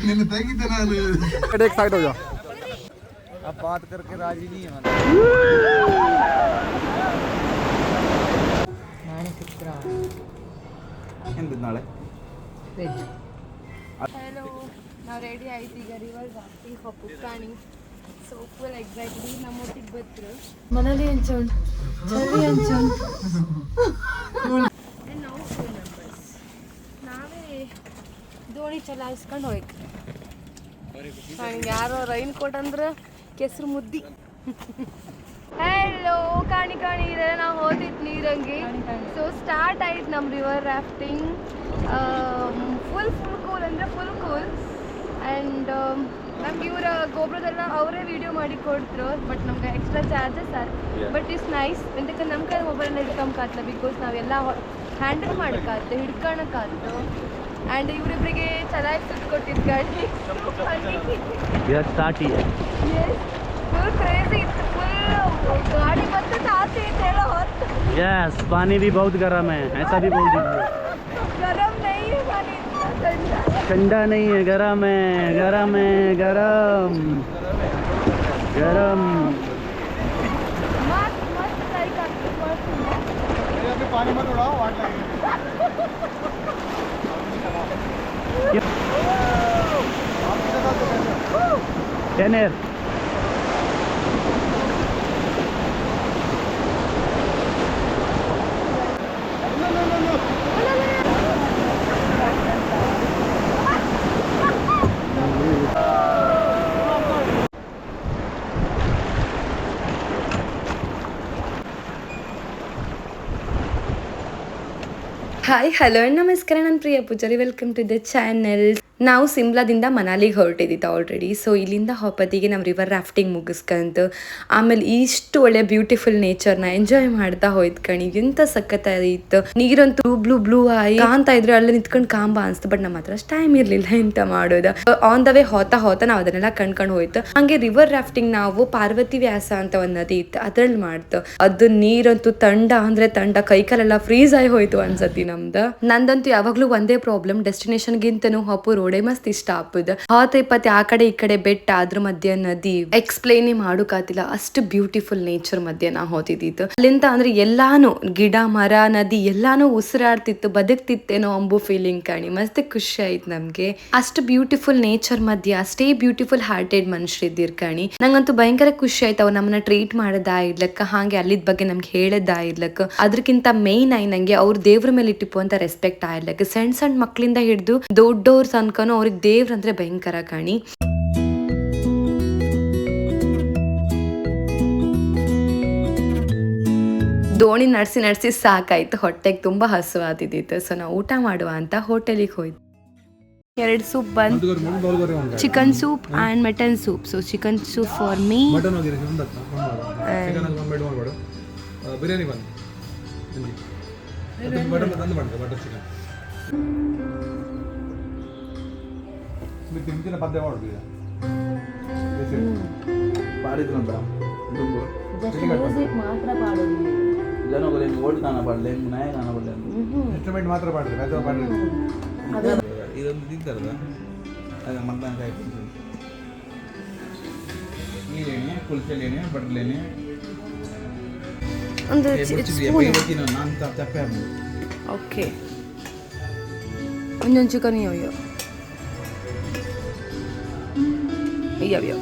ನಿನ್ನ ತೆಗಿತೆ ನಾನು एक साइड हो जाओ अब बात करके राजी नहीं है ನಾಳೆ ಶುಕ್ರವಾರ ಎಂದು ನಾಳೆ ವೆಜ್. ಹಲೋ, ನಾವು ರೆಡಿ ಆಯ್ತು ಈಗ ರಿವರ್ ರಾಫ್ಟಿಂಗ್ ಫಾರ್ ಪುಕ್ಕಾಣಿ. So full excited. ನಮ್ಮೊಟ್ಟಿಗೆ ಬರ್ತರು ಮನೇಲಿ ಹಂಚೋಂಡು ಚಳಿ ಹಂಚೋಂಡು ನಾವು 4 ಮೆಂಬರ್ಸ್. ನಾವೇ ದೋಣಿ ಚಲಾಯಿಸ್ಕೊಂಡು ಹೋಯ್ತು. ನನಗೆ ಯಾರೋ ರೈನ್ ಕೋಟ್ ಅಂದ್ರೆ ಕೆಸರು ಮುದ್ದಿ. ಹಲೋ, ಕಾಣಿ ಇದೆ ನಾವು ಹೋದಿತ್ತು ನೀರಂಗಿ. ಸೊ ಸ್ಟಾರ್ಟ್ ಆಯ್ತು ನಮ್ಮ ರಿವರ್ ರಾಫ್ಟಿಂಗ್. ಫುಲ್ ಕೂಲ್ ಅಂದರೆ ಫುಲ್ ಕೂಲ್. ಆ್ಯಂಡ್ ನಮ್ಗೆ ಇವರ ಗೋಬ್ರದೆಲ್ಲ ಅವರೇ ವಿಡಿಯೋ ಮಾಡಿ ಕೊಡ್ತರು. ಬಟ್ ನಮ್ಗೆ extra charges are. But it's nice. ಎಂತಕ್ಕೆ ನಮ್ಮ ಕೈ ಮೊಬೈಲ್ನ ಹಿಡ್ಕೊಂಬಕಾಗ್ತದೆ. ಬಿಕಾಸ್ ನಾವೆಲ್ಲ ಹ್ಯಾಂಡಲ್ ಮಾಡೋಕ್ಕಾಗ್ತದೆ, ಹಿಡ್ಕೊಳಕ್ಕಾಗ್ತು. ಆ್ಯಂಡ್ ಇವರಿಬ್ಬರಿಗೆ ಚಲಾಯಿಸಿ ಕೊಟ್ಟಿದ್ದು ಗಾಡಿ. ಫುಲ್ ಕ್ರೇಜಿ ಇತ್ತು. ಫುಲ್ ಗಾಡಿ ಮತ್ತೆ ಜಾಸ್ತಿ ಇತ್ತು ಹೇಳೋ ಹೊತ್ತು. यस पानी भी बहुत गर्म है ऐसा भी बोल दीजिए गरम नहीं है पानी, इतना ठंडा. ठंडा नहीं है गरम है गरम है गरम गरम मस्त मस्त ट्राई करते मस्त. अभी पानी मत उड़ाओ वाट लगेगा टेनर ಹಾಯ್ ಹಲೋ ನಮಸ್ಕಾರ, ನಾನು Priya Poojari. Welcome to the channel. ನಾವು ಸಿಮ್ಲಾದಿಂದ ಮನಾಲಿಗೆ ಹೊರಟಿದ್ದಿತ್ತು ಆಲ್ರೆಡಿ. ಸೊ ಇಲ್ಲಿಂದ ಹೊಪತಿಗೆ ನಾವು ರಿವರ್ ರಾಫ್ಟಿಂಗ್ ಮುಗಿಸ್ಕಂತು ಆಮೇಲೆ ಇಷ್ಟು ಒಳ್ಳೆ ಬ್ಯೂಟಿಫುಲ್ ನೇಚರ್ನ ಎಂಜಾಯ್ ಮಾಡ್ತಾ ಹೋಯ್ತು ಕಣಿ. ಎಂತ ಸಖತ್ತಾಗಿತ್ತು. ನೀರಂತೂ ಬ್ಲೂ ಬ್ಲೂ ಆಗಿ ಕಾಣ್ತಾ ಇದ್ರೆ ಅಲ್ಲೇ ನಿಂತ್ಕೊಂಡು ಕಾಂಬ ಅನ್ಸ್ತು. ಬಟ್ ನಮ್ಮ ಹತ್ರ ಟೈಮ್ ಇರ್ಲಿಲ್ಲ ಎಂತ ಮಾಡೋದು. ಆನ್ ದ ವೇ ಹೋತಾ ನಾವು ಅದನ್ನೆಲ್ಲ ಕಣ್ಕೊಂಡು ಹೋಯ್ತು. ಹಂಗೆ ರಿವರ್ ರಾಫ್ಟಿಂಗ್ ನಾವು ಪಾರ್ವತಿ ವ್ಯಾಸ ಅಂತ ಒಂದು ನದಿ ಇತ್ತು, ಅದ್ರಲ್ಲಿ ಮಾಡ್ತು. ಅದು ನೀರಂತೂ ತಂಡ ಅಂದ್ರೆ ತಂಡ, ಕೈಕಾಲೆಲ್ಲ ಫ್ರೀಸ್ ಆಗಿ ಹೋಯ್ತು ಅನ್ಸತಿ ನಮ್ದು. ನಂದಂತೂ ಯಾವಾಗ್ಲೂ ಒಂದೇ ಪ್ರಾಬ್ಲಮ್, ಡೆಸ್ಟಿನೇಷನ್ಗಿಂತನೂ ಹಪ್ಪು ರೋಡೇ ಮಸ್ತ್ ಇಷ್ಟ ಆಪದ. ಇಪ್ಪತ್ತೆ ಆ ಕಡೆ ಈ ಕಡೆ ಬೆಟ್ಟ, ಅದ್ರ ಮಧ್ಯ ನದಿ, ಎಕ್ಸ್ಪ್ಲೇನೇ ಮಾಡೋಕಾತಿಲ್ಲ. ಅಷ್ಟು ಬ್ಯೂಟಿಫುಲ್ ನೇಚರ್ ಮಧ್ಯ ನಾ ಹೋತಿದ್ದಿತ್ತು. ಅಲ್ಲಿಂದ ಅಂದ್ರೆ ಎಲ್ಲಾನು ಗಿಡ ಮರ ನದಿ ಎಲ್ಲಾನು ಉಸಿರಾಡ್ತಿತ್ತು, ಬದುಕ್ತಿತ್ತೇನೋ ಅಂಬು ಫೀಲಿಂಗ್ ಕಾಣಿ. ಮಸ್ತ್ ಖುಷಿ ಆಯ್ತು ನಮ್ಗೆ. ಅಷ್ಟು ಬ್ಯೂಟಿಫುಲ್ ನೇಚರ್ ಮಧ್ಯ ಅಷ್ಟೇ ಬ್ಯೂಟಿಫುಲ್ ಹಾರ್ಟೆಡ್ ಮನುಷ್ಯರಿದ್ದೀರ್ ಕಾಣಿ. ನಂಗಂತೂ ಭಯಂಕರ ಖುಷಿ ಆಯ್ತು. ಅವ್ರು ನಮ್ಮನ್ನ ಟ್ರೀಟ್ ಮಾಡೋದಾಗಿರ್ಲಕ್ಕ, ಹಾಗೆ ಅಲ್ಲಿದ್ ಬಗ್ಗೆ ನಮ್ಗೆ ಹೇಳೋದಾಗಿರ್ಲಕ್ಕ, ಅದಕ್ಕಿಂತ ಮೇನ್ ಆಗಿ ನಂಗೆ ಅವ್ರ ದೇವ್ರ ಮೇಲೆ ಇಟ್ಟಿಪ್ಪು ಅಂತ ರೆಸ್ಪೆಕ್ಟ್ ಆಗಿರ್ಲಕ್ಕ. ಸಣ್ಣ ಸಣ್ಣ ಮಕ್ಳಿಂದ ಹಿಡಿದು ದೊಡ್ಡವ್ರ ತನ್ಕನೂ ಅವ್ರಿಗೆ ದೇವ್ರ ಅಂದ್ರೆ ಭಯಂಕರ ಕಾಣಿ. ದೋಣಿ ನಡೆಸಿ ಸಾಕಾಯ್ತು, ಹೊಟ್ಟೆಗೆ ತುಂಬಾ ಹಸುವಾತಿದ್ದಿತ್ತು. ಸೊ ನಾವು ಊಟ ಮಾಡುವ ಅಂತ ಹೋಟೆಲಿಗೆ ಹೋಯ್ತು. 2 ಸೂಪ್ ಬಂದು, chicken soup and mutton soup. So chicken soup for me, biryani ಬಂದು ತಿಂತಿನ ಪದ್ಯ ಮಾಡ್ಬಿಡ ಪಾಡಿದ್ರಂತ ಮಾತ್ರ ಪಾಡೋದು. ಜನಗಳು ಓಲ್ಡ್ ಕಾಣಬಾರ್ದು, ನಯ ಕಾಣಬಾರ್ದು, ಇನ್ಸ್ಟ್ರೂಮೆಂಟ್ ಮಾತ್ರ ಪಾಡ್ರಿ, ಬೇಜಾರು ಪಾಡ್ರಿ. ಇದೊಂದು ತಿಂತಾರದ ಅದ ಮಧ್ಯಾಹ್ನ ಕಾಯಿ ನೀರೇನೆ ಕುಲ್ಚಲೇನೆ ಬಡ್ಲೇನೆ ಒಂದು ನಾನು ತಪ್ಪೆ ಓಕೆ. ಒಂದೊಂದು ಚಿಕನ್ ಅಯ್ಯೋ ಅಯ್ಯವ್ಯೋ.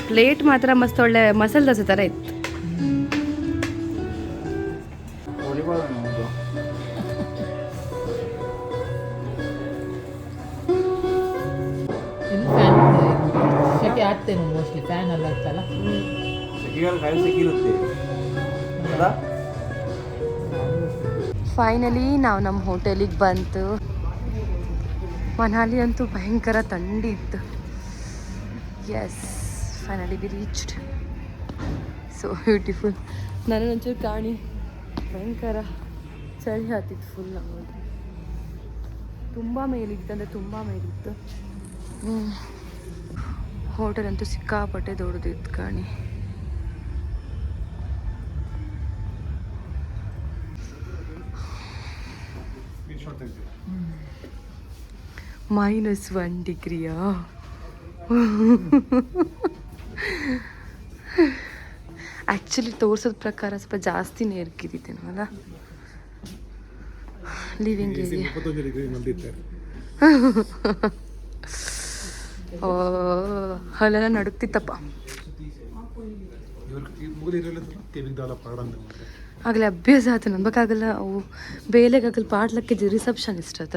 ಪ್ಲೇಟ್ ಮಾತ್ರ ಮಸ್ತ್ ಒಳ್ಳೆ ಮಸಾಲೆ ದೋಸೆ ಥರ ಇತ್ತು. ಸೆಕೆ ಆಗ್ತೇನೆ ಮೋಸ್ಟ್ಲಿ, ಫ್ಯಾನ್ ಎಲ್ಲ ಇತ್ತಲ್ಲ. ಫೈನಲಿ ನಾವು ನಮ್ಮ ಹೋಟೆಲಿಗೆ ಬಂತು. ಮನಾಲಿ ಅಂತೂ ಭಯಂಕರ ಥಂಡಿ ಇತ್ತು. Yes, finally we reached. So beautiful. ನನಗೊಂಚೂರು ಕಾಣಿ ಭಯಂಕರ ಚಳಿ ಹತ್ತಿತ್ತು ಫುಲ್. ನಮಗೆ ತುಂಬ ಮೇಲಿತ್ತು, ಅಂದರೆ ತುಂಬ ಮೇಲಿತ್ತು. ಹೋಟೆಲ್ ಅಂತೂ ಸಿಕ್ಕಾಪಟ್ಟೆ ದೊಡ್ಡದಿತ್ತು ಕಾಣಿ. -1 ಡಿಗ್ರಿಯಾ? ಆ್ಯಕ್ಚುಲಿ ತೋರ್ಸೋದ ಪ್ರಕಾರ ಸ್ವಲ್ಪ ಜಾಸ್ತಿನೇ ಇರ್ಕಿದ್ದೀನೋ ಅಲ್ಲ. ಲಿವಿಂಗ್ ಏರಿಯಾ ಅಲ್ಲೆಲ್ಲ ನಡುಕ್ತಿತ್ತಪ್ಪ. ಆಗಲೇ ಅಭ್ಯಾಸ ಆಯ್ತು ನನ್ಬೇಕಾಗಲ್ಲ. ಅವು ಬೇಲೆಗಾಗಲ್ಲ ಪಾಡ್ಲಕ್ಕೆ ರಿಸೆಪ್ಷನಿಸ್ಟ್ ಅದ.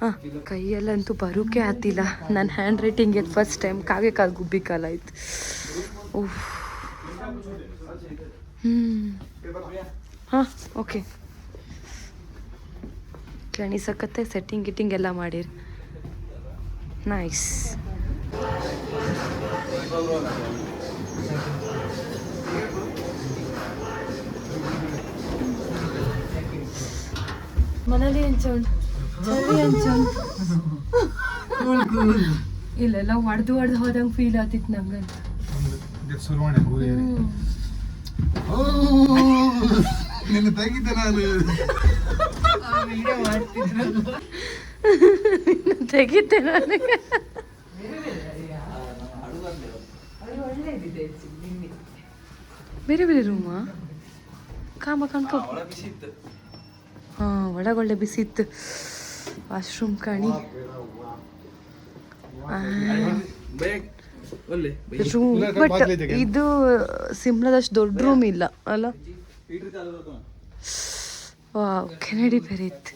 ಹಾಂ, ಕೈಯಲ್ಲಂತೂ ಬರೋಕೆ ಆತಿಲ್ಲ. ನನ್ನ ಹ್ಯಾಂಡ್ ರೈಟಿಂಗ್ ಇದು ಫಸ್ಟ್ ಟೈಮ್ ಕಾಗೆ ಕಾಲು ಗುಬ್ಬಿ ಕಾಲ ಆಯ್ತು. ಓಹ್, ಹಾಂ, ಓಕೆ. ಕ್ಲಣಿಸಕತ್ತೆ ಸೆಟ್ಟಿಂಗ್ ಗಿಟ್ಟಿಂಗ್ ಎಲ್ಲ ಮಾಡಿರಿ. ನೈಸ್. ಮನೇಲಿ ಹಂಚೋಣ ಚಳಿ ಹಂಚೋಣ. ಇಲ್ಲೆಲ್ಲ ಹೊಡೆದು ಹೋದಂಗೆ ಫೀಲ್ ಆತಿತ್ತು ನಂಗಂತ. ತೆಗಿತೆ ನನಗೆ. ಬೇರೆ ಬೇರೆ ರೂಮಾ ಕಾಮ ಕಣ್ಕೊ. ಹಾಂ, ಒಳಗೊಳ್ಳೆ ಬಿಸಿ ಇತ್ತು. ವಾಶ್ರೂಮ್ ಕಾಣಿ. ರೂಮ್ ಬಟ್ ಇದು ಸಿಮ್ಲಾದಷ್ಟು ದೊಡ್ಡ ರೂಮ್ ಇಲ್ಲ ಅಲ್ಲ. ವಾವ್, ಕೆನಡಿ ಬೇರೆ ಇತ್ತು.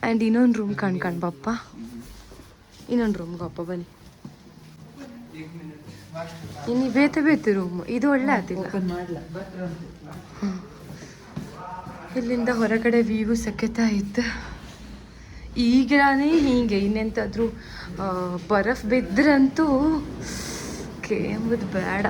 ಆ್ಯಂಡ್ ಇನ್ನೊಂದು ರೂಮ್ ಕಣ್ಬಪ್ಪ. ಇನ್ನೊಂದು ರೂಮ್ಗೆ ಅಪ್ಪ ಬನ್ನಿ. ಇನ್ನು ಬೇತೆ ರೂಮ್. ಇದು ಒಳ್ಳೆ ಆತಿಲ್ಲ. ಇಲ್ಲಿಂದ ಹೊರಗಡೆ ವ್ಯೂ ಸಖತ್ತಾಯಿತು. ಈಗನೇ ಹೀಗೆ ಇನ್ನೆಂತಾದರೂ ಬರಫ್ ಬಿದ್ದರಂತೂ ಎಂಬುದು ಬೇಡ.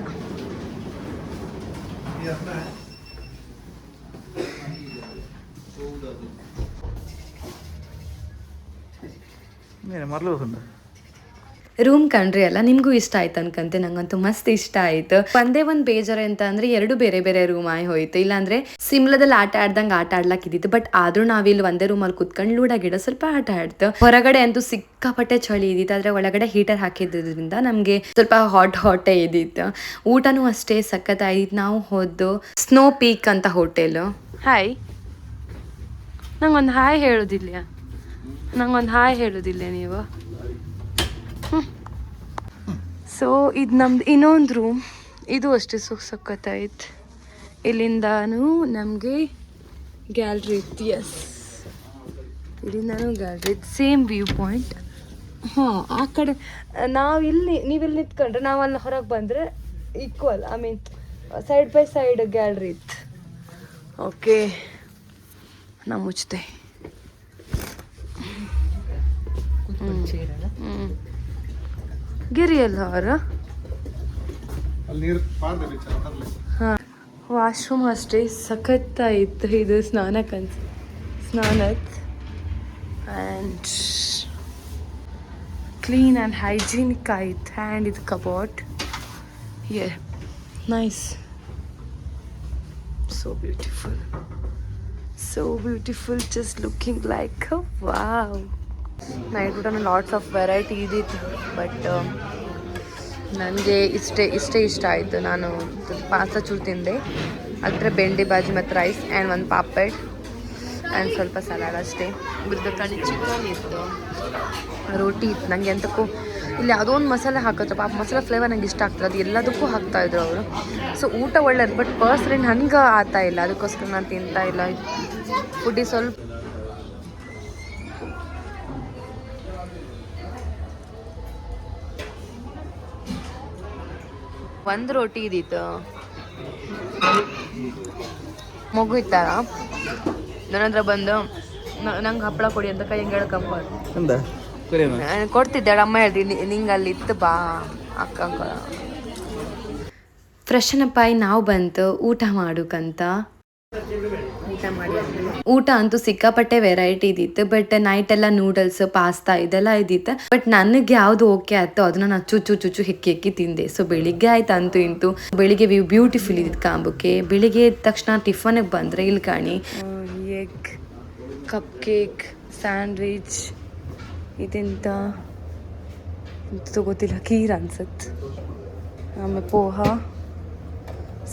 ರೂಮ್ ಕಂಡ್ರಿ ಅಲ್ಲ, ನಿಮಗೂ ಇಷ್ಟ ಆಯ್ತು ಅನ್ಕಂತೆ. ನಂಗಂತೂ ಮಸ್ತ್ ಇಷ್ಟ ಆಯ್ತು. ಒಂದೇ ಒಂದು ಬೇಜಾರು ಅಂತ ಅಂದ್ರೆ 2 ಬೇರೆ ಬೇರೆ ರೂಮ್ ಆಗಿ ಹೋಯ್ತು. ಇಲ್ಲಾಂದ್ರೆ ಸಿಮ್ಲಾದಲ್ಲಿ ಆಟ ಆಡ್ದಂಗೆ ಆಟ ಆಡ್ಲಾಕಿದ್ದಿತ್ತು. ಬಟ್ ಆದ್ರೂ ನಾವಿಲ್ಲಿ ಒಂದೇ ರೂಮಲ್ಲಿ ಕುತ್ಕೊಂಡು ಲೂಡ ಗಿಡ ಸ್ವಲ್ಪ ಆಟ ಆಡ್ತು. ಹೊರಗಡೆ ಅಂತೂ ಸಿಕ್ಕಾಪಟ್ಟೆ ಚಳಿ ಇದ್ದಿತ್ತು. ಆದ್ರೆ ಒಳಗಡೆ ಹೀಟರ್ ಹಾಕಿದ್ರಿಂದ ನಮ್ಗೆ ಸ್ವಲ್ಪ ಹಾಟೇ ಇದ್ದಿತ್ತು. ಊಟನೂ ಅಷ್ಟೇ ಸಖತ್ತಾಗಿತ್ತು. ನಾವು ಹೋದ್ದು ಸ್ನೋ ಪೀಕ್ ಅಂತ ಹೋಟೆಲು. ಹಾಯ್, ನಂಗೊಂದು ಹಾಯ್ ಹೇಳೋದಿಲ್ಲ ನೀವು? ಸೊ ಇದು ನಮ್ದು ಇನ್ನೊಂದು ರೂಮ್. ಇದು ಅಷ್ಟೇ ಸಖತ್ತಾಯ್ತು. ಇಲ್ಲಿಂದಾನು ನಮಗೆ ಗ್ಯಾಲ್ರಿ ಇತ್ತು. ಎಸ್, ಇಲ್ಲಿಂದಾನು ಗ್ಯಾಲ್ರಿ ಇತ್ತು. Same view point. ಹಾಂ, ಆ ಕಡೆ ನೀವಿಲ್ಲಿ ನಿಂತ್ಕೊಂಡ್ರೆ ನಾವಲ್ಲಿ ಹೊರಗೆ ಬಂದರೆ equal, I mean side by side gallery ಇತ್ತು. ಓಕೆ, ನಾ ಮುಚ್ಚಿದೆ. ಗಿರಿಯಲ್ಲ ಅವರ. ಹಾಂ, ವಾಶ್ರೂಮ್ ಅಷ್ಟೇ ಸಖತ್ತಾಯಿತು. ಇದು ಸ್ನಾನದ ಆ್ಯಂಡ್ ಕ್ಲೀನ್ ಆ್ಯಂಡ್ ಹೈಜೀನಿಕ್ ಆಯಿತು. ಆ್ಯಂಡ್ ಇದು cupboard. Nice, so beautiful, just looking like a wow. Night ಊಟನೂ ಲಾಟ್ಸ್ ಆಫ್ ವೆರೈಟಿ ಇದ್ದಿತ್ತು. ಬಟ್ ನನಗೆ ಇಷ್ಟೇ ಇಷ್ಟ ಆಯಿತು. ನಾನು ಪಾಸ್ತಾ ಚೂರು ತಿಂದೆ. ಅದರ ಬೆಂಡಿ ಬಾಜಿ ಮತ್ತು ರೈಸ್ ಆ್ಯಂಡ್ ಒಂದು ಪಾಪಡ್ ಆ್ಯಂಡ್ ಸ್ವಲ್ಪ ಸಲಾಡ್ ಅಷ್ಟೇ. ಬಿರ್ದಕಾಣಿ ಚಿಕನ್ ಇತ್ತು, ರೋಟಿ ಇತ್ತು. ನನಗೆ ಎಂತಕ್ಕೂ ಇಲ್ಲಿ ಯಾವುದೋ ಒಂದು ಮಸಾಲೆ ಹಾಕಿದ್ರು. ಪಾಪ ಮಸಾಲೆ ಫ್ಲೇವರ್ ನಂಗೆ ಇಷ್ಟ ಆಗ್ತದೆ. ಅದು ಎಲ್ಲದಕ್ಕೂ ಹಾಕ್ತಾಯಿದ್ರು ಅವರು. ಸೊ ಊಟ ಒಳ್ಳೇದು. ಬಟ್ ಪರ್ಸ್ನಲಿ ನನಗೆ ಆಗ್ತಾ ಇಲ್ಲ. ಅದಕ್ಕೋಸ್ಕರ ನಾನು ತಿಂತಾ ಇಲ್ಲ. ಫುಡ್ಡಿ ಸ್ವಲ್ಪ ಒಂದು ರೋಟಿ ಇದ್ದಿತ್ತು. ಮಗು ಇತ್ತಾರ ನನ್ನ ಹತ್ರ ಬಂದು ನಂಗೆ ಹಪ್ಪಳ ಕೊಡಿ ಅಂತ ಕೈ ಹಿಂಗೆ ಹೇಳ್ಕೊಂಬ ಕೊಡ್ತಿದ್ದೆ. ಅಮ್ಮ ಹೇಳ್ತೀನಿ ನಿಂಗೆ ಅಲ್ಲಿ ಇತ್ತು ಬಾ ಅಕ್ಕ. ಫ್ರೆಶನ್ ಅಪ್ ಆಗಿ ನಾವು ಬಂತು ಊಟ ಮಾಡೋಕ್ಕಂತ. ಊಟ ಅಂತೂ ಸಿಕ್ಕಾಪಟ್ಟೆ ವೆರೈಟಿ ಇದ್ದಿತ್ತು. ಬಟ್ ನೈಟ್ ಎಲ್ಲ ನೂಡಲ್ಸ್, ಪಾಸ್ತಾ ಇದೆಲ್ಲ ಇದ್ದಿತ್ತು. ಬಟ್ ನನಗೆ ಯಾವ್ದು ಓಕೆ ಆಯ್ತು ಅದನ್ನ ನಾನು ಚುಚ್ಚು ಹೆಕ್ಕಿ ತಿಂದೆ. ಸೊ ಬೆಳಿಗ್ಗೆ ಆಯ್ತು ಅಂತೂ ಇಂತೂ. ಬೆಳಿಗ್ಗೆ ವ್ಯೂ ಬ್ಯೂಟಿಫುಲ್ ಇದ್ದಿತ್ತು ಕಾಂಬಕ್ಕೆ. ಬೆಳಿಗ್ಗೆ ಎದ್ದ ತಕ್ಷಣ ಟಿಫನ್ಗೆ ಬಂದರೆ ಇಲ್ಲಿ ಕಾಣಿ ಎಗ್, ಕಪ್ ಕೇಕ್, ಸ್ಯಾಂಡ್ವಿಚ್ ಇದೆಂತ ಗೊತ್ತಿಲ್ಲ, ಖೀರ್ ಅನ್ಸುತ್ತೆ. ಆಮೇಲೆ ಪೋಹ,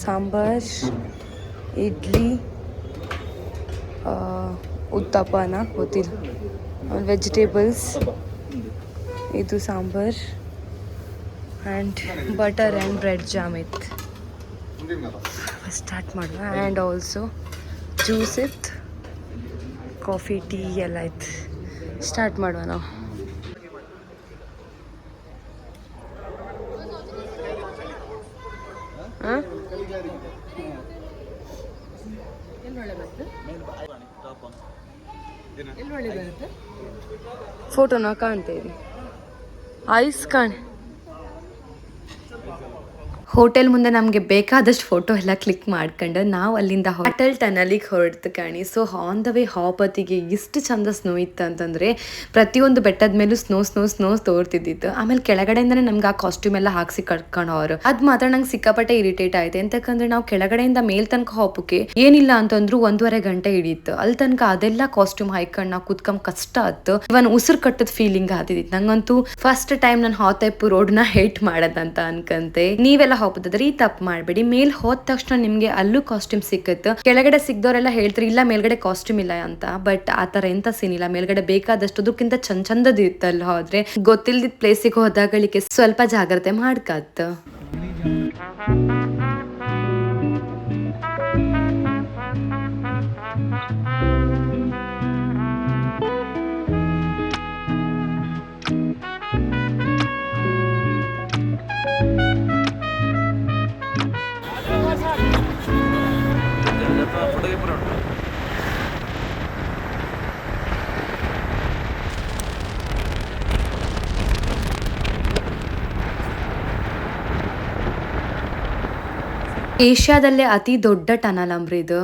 ಸಾಂಬಾರ್, ಇಡ್ಲಿ, ಉತ್ತಪ್ಪನ ಗೊತ್ತಿಲ್ಲ. ಆಮೇಲೆ ವೆಜಿಟೇಬಲ್ಸ್, ಇದು sambar and butter and bread jam ಇತ್ತು. ಸ್ಟಾರ್ಟ್ ಮಾಡುವ. ಆ್ಯಂಡ್ ಆಲ್ಸೋ ಜ್ಯೂಸ್ ಇತ್ತು, ಕಾಫಿ, ಟೀ ಎಲ್ಲ ಇತ್ತು. ಸ್ಟಾರ್ಟ್ ಮಾಡುವ ನಾವು. ಫೋಟೋನ ಕಾಣ್ತಾ ಇದೆ, ಐಸ್ ಕಾಣೆ. ಹೋಟೆಲ್ ಮುಂದೆ ನಮಗೆ ಬೇಕಾದಷ್ಟು ಫೋಟೋ ಎಲ್ಲ ಕ್ಲಿಕ್ ಮಾಡ್ಕೊಂಡು ನಾವು ಅಲ್ಲಿಂದ ಅಟಲ್ ಟನಲಿಗೆ ಹೊರಡ್ತು ಕಾಣಿ. ಸೊ ಆನ್ ದ ವೇ ಹಾಪತಿಗೆ ಇಷ್ಟು ಚಂದ ಸ್ನೋ ಇತ್ತು ಅಂತಂದರೆ ಪ್ರತಿಯೊಂದು ಬೆಟ್ಟದ ಮೇಲೂ ಸ್ನೋ ತೋರ್ತಿದ್ದಿತ್ತು. ಆಮೇಲೆ ಕೆಳಗಡೆಯಿಂದನೇ ನಮ್ಗೆ ಆ ಕಾಸ್ಟ್ಯೂಮ್ ಎಲ್ಲ ಹಾಕ್ಸಿ ಕಟ್ಕೊಂಡವ್ರು. ಅದು ಮಾತ್ರ ನಂಗೆ ಸಿಕ್ಕಾಪಟ್ಟೆ ಇರಿಟೇಟ್ ಆಯ್ತು. ಎಂತಕ್ಕಂದ್ರೆ ನಾವು ಕೆಳಗಡೆಯಿಂದ ಮೇಲ್ ತನಕ ಹೋಪಕ್ಕೆ ಏನಿಲ್ಲ ಅಂತಂದ್ರು 1.5 ಗಂಟೆ ಹಿಡಿಯಿತ್ತು. ಅಲ್ಲಿ ತನಕ ಅದೆಲ್ಲ ಕಾಸ್ಟ್ಯೂಮ್ ಹಾಕೊಂಡು ನಾವು ಕುತ್ಕೊಂಡ್ ಕಷ್ಟ ಆಯ್ತು. ಇವನ್ ಉಸಿರು ಕಟ್ಟದ ಫೀಲಿಂಗ್ ಆದಿತ್ತು ನಂಗಂತೂ. ಫಸ್ಟ್ ಟೈಮ್ ನಾನು ಹಾತೈಪು ರೋಡ್ನ ಹೇಟ್ ಮಾಡದಂತ ಅನ್ಕಂತೆ. ನೀವೆಲ್ಲ ಹೋಗ್ಬೋದಾದ್ರೆ ಈ ತಪ್ಪು ಮಾಡಬೇಡಿ. ಮೇಲ್ ಹೋದ ತಕ್ಷಣ ನಿಮ್ಗೆ ಅಲ್ಲೂ ಕಾಸ್ಟ್ಯೂಮ್ ಸಿಕ್ಕತ್ತು. ಕೆಳಗಡೆ ಸಿಗ್ದವರೆಲ್ಲ ಹೇಳ್ತಾರೆ ಇಲ್ಲ ಮೇಲ್ಗಡೆ ಕಾಸ್ಟ್ಯೂಮ್ ಇಲ್ಲ ಅಂತ. ಬಟ್ ಆ ಥರ ಎಂತ ಸೀನ್ ಇಲ್ಲ, ಮೇಲ್ಗಡೆ ಬೇಕಾದಷ್ಟು ಅದಕ್ಕಿಂತ ಚಂದದ ಇತ್ತಲ್ಲ. ಹೋದ್ರೆ ಗೊತ್ತಿಲ್ದಿದ್ದ ಪ್ಲೇಸಿಗೆ ಹೋದಾಗಳಿಗೆ ಸ್ವಲ್ಪ ಜಾಗ್ರತೆ ಮಾಡ್ಕತ್ತ. ಏಷ್ಯಾದಲ್ಲೇ ಅತಿ ದೊಡ್ಡ ಟನಲ್ ಅಂಬ್ರಿ ಇದು.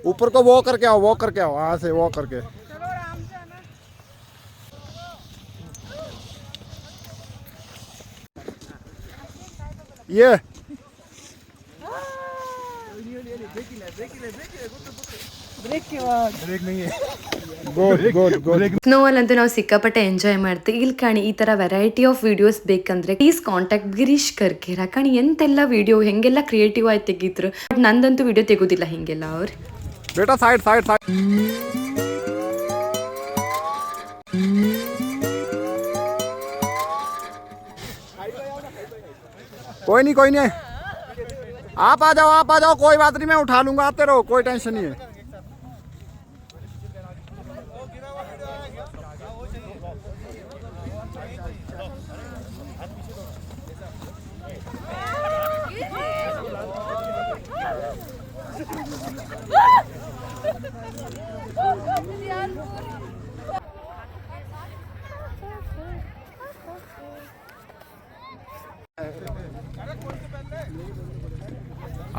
ऊपर को वो करके आओ, वहाँ से वो करके. ये ब्रेक नहीं है. ಸ್ನೋ ಅಲ್ಲಂತೂ ನಾವು ಸಿಕ್ಕಾಪಟ್ಟೆ ಎಂಜಾಯ್ ಮಾಡ್ತೀವಿ. ಇಲ್ಲಿ ಕಾಣಿ ಈ ತರ ವೆರೈಟಿ ಆಫ್ ವಿಡಿಯೋಸ್ ಬೇಕಂದ್ರೆ ಪ್ಲೀಸ್ ಕಾಂಟ್ಯಾಕ್ಟ್ ಗಿರೀಶ್ ಕರ್ಕೇರ. ಕಾಣಿ ಎಂತೆಲ್ಲ ವಿಡಿಯೋ ಹೆಂಗೆಲ್ಲ ಕ್ರಿಯೇಟಿವ್ ಆಗಿ ತೆಗಿದ್ರು. ಬಟ್ ನಂದಂತೂ ವಿಡಿಯೋ ತೆಗೋದಿಲ್ಲ ಹಿಂಗೆಲ್ಲ ಅವ್ರು. बेटा साइड साइड साइड. कोई नहीं आप आ जाओ, कोई बात नहीं, मैं उठा लूंगा, आते रहो, कोई टेंशन नहीं है.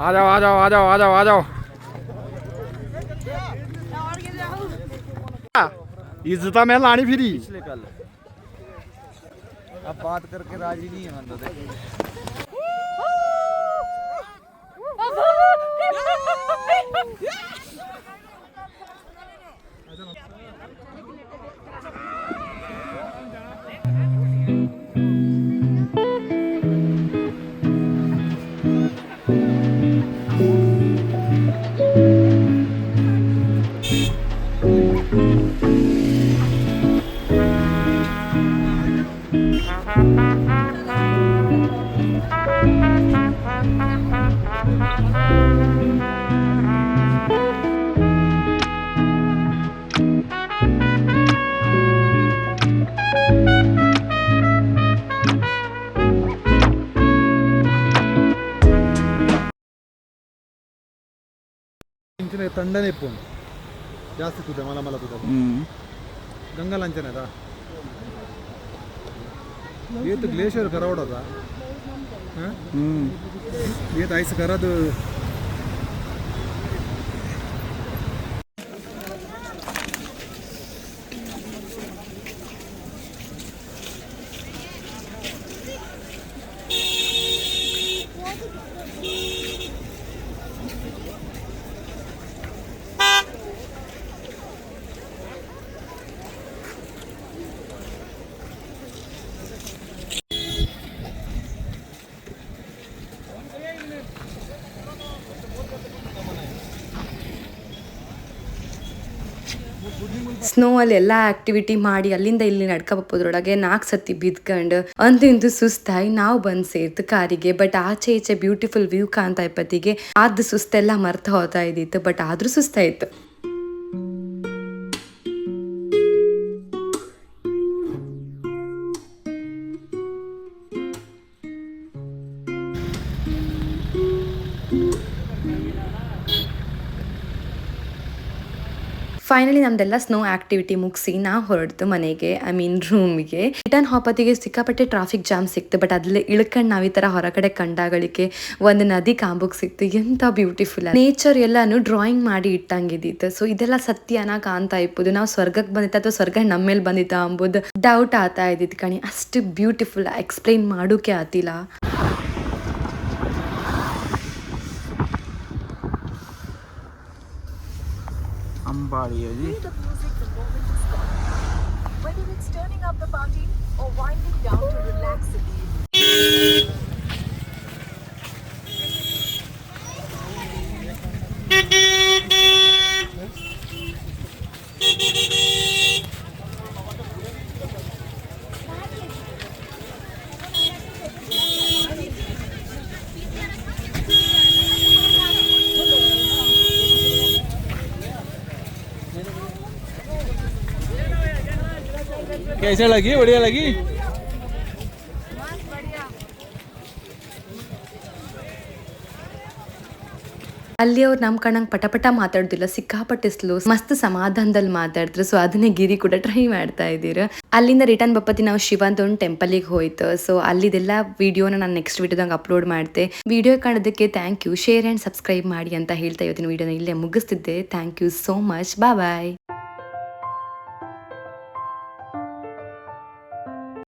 आ जाओ. इज्जत में लानी फिरी. पिछले कल अब बात करके राजी नहीं है मतलब. थंडने पण जास्त तुझ्या मला तुझ्या गंगा लांचन आहे येत ग्लेशियर करावड होता येत आईस करत ಸ್ನೋ ಅಲ್ಲಿ ಎಲ್ಲಾ ಆಕ್ಟಿವಿಟಿ ಮಾಡಿ ಅಲ್ಲಿಂದ ಇಲ್ಲಿ ನಡ್ಕೊಬೋದ್ರೊಳಗೆ 4 ಸತಿ ಬಿದ್ಕೊಂಡು ಅಂತೂ ಇಂತೂ ಸುಸ್ತಾಗಿ ನಾವು ಬಂದ್ ಸೇರ್ತು ಕಾರಿಗೆ. ಬಟ್ ಆಚೆ ಈಚೆ ಬ್ಯೂಟಿಫುಲ್ ವ್ಯೂ ಕಾಣ್ತಾ ಇಪ್ಪತ್ತಿಗೆ ಆದ್ ಸುಸ್ತೆಲ್ಲ ಮರ್ತ ಹೋಗ್ತಾ ಇದ್ದಿತ್ತು. ಬಟ್ ಆದ್ರೂ ಸುಸ್ತಾಯ್ತು. ಫೈನಲಿ ನಮ್ದೆಲ್ಲ ಸ್ನೋ ಆಕ್ಟಿವಿಟಿ ಮುಗಿಸಿ ನಾವು ಹೊರಡ್ತು ಮನೆಗೆ, ಐ ಮೀನ್ ರೂಮ್ಗೆ. ರಿಟರ್ನ್ ಹೋಪತ್ತಿಗೆ ಸಿಕ್ಕಾಪಟ್ಟೆ ಟ್ರಾಫಿಕ್ ಜಾಮ್ ಸಿಕ್ತು. ಬಟ್ ಅದ್ರಲ್ಲಿ ಇಳ್ಕೊಂಡು ನಾವು ಈ ತರ ಹೊರಗಡೆ ಕಂಡಾಗಳಿಕೆ ಒಂದು ನದಿ ಕಾಂಬುಕ್ ಸಿಕ್ತು. ಎಂತ ಬ್ಯೂಟಿಫುಲ್ ನೇಚರ್ ಎಲ್ಲಾನು ಡ್ರಾಯಿಂಗ್ ಮಾಡಿ ಇಟ್ಟಂಗಿದ್ದಿತ್ತು. ಸೊ ಇದೆಲ್ಲ ಸತ್ಯನ ಕಾಣ್ತಾ ಇಪ್ಪುದು. ನಾವು ಸ್ವರ್ಗಕ್ಕೆ ಬಂದಿತ್ತ ಅಥವಾ ಸ್ವರ್ಗ ನಮ್ಮೇಲೆ ಬಂದಿತ್ತ ಅಂಬುದು ಡೌಟ್ ಆಗ್ತಾ ಇದ್ದಿತ್ತು ಕಣಿ. ಅಷ್ಟು ಬ್ಯೂಟಿಫುಲ್ ಎಕ್ಸ್ಪ್ಲೈನ್ ಮಾಡೋಕೆ ಆತಿಲ್ಲ. ಅಂಬಾಡಿಯಲ್ಲಿ whether it's turning up the party or winding down to relax in the evening. कैसे लगी? बढ़िया लगी? ಅಲ್ಲಿ ಅವ್ರು ನಮ್ ಕಣಂಗ್ ಪಟ ಮಾತಾಡುದಿಲ್ಲ, ಸಿಕ್ಕಾಪಟ್ಟೆ ಸ್ಲೋ, ಮಸ್ತ್ ಸಮಾಧಾನದಲ್ಲಿ ಮಾತಾಡ್ತಾರೆ. ಸೊ ಅದನ್ನೇ ಗಿರಿ ಕೂಡ ಟ್ರೈ ಮಾಡ್ತಾ ಇದ್ದೀರ. ಅಲ್ಲಿಂದ ರಿಟರ್ನ್ ಬಪ್ಪತಿ ನಾವು ಶಿವಂತ ಒಂದು ಟೆಂಪಲಿಗೆ ಹೋಯ್ತು. ಸೊ ಅಲ್ಲಿದೆಲ್ಲ ವಿಡಿಯೋನ ನಾನು ನೆಕ್ಸ್ಟ್ ವಿಡಿಯೋದಾಗ ಅಪ್ಲೋಡ್ ಮಾಡ್ತೆ. ವಿಡಿಯೋ ಕಾಣೋದಕ್ಕೆ thank you. Share and subscribe ಮಾಡಿ ಅಂತ ಹೇಳ್ತಾ ಇವತ್ತಿನ ವಿಡಿಯೋನ ಇಲ್ಲೇ ಮುಗಿಸ್ತಿದ್ದೆ. Thank you so much. Bye.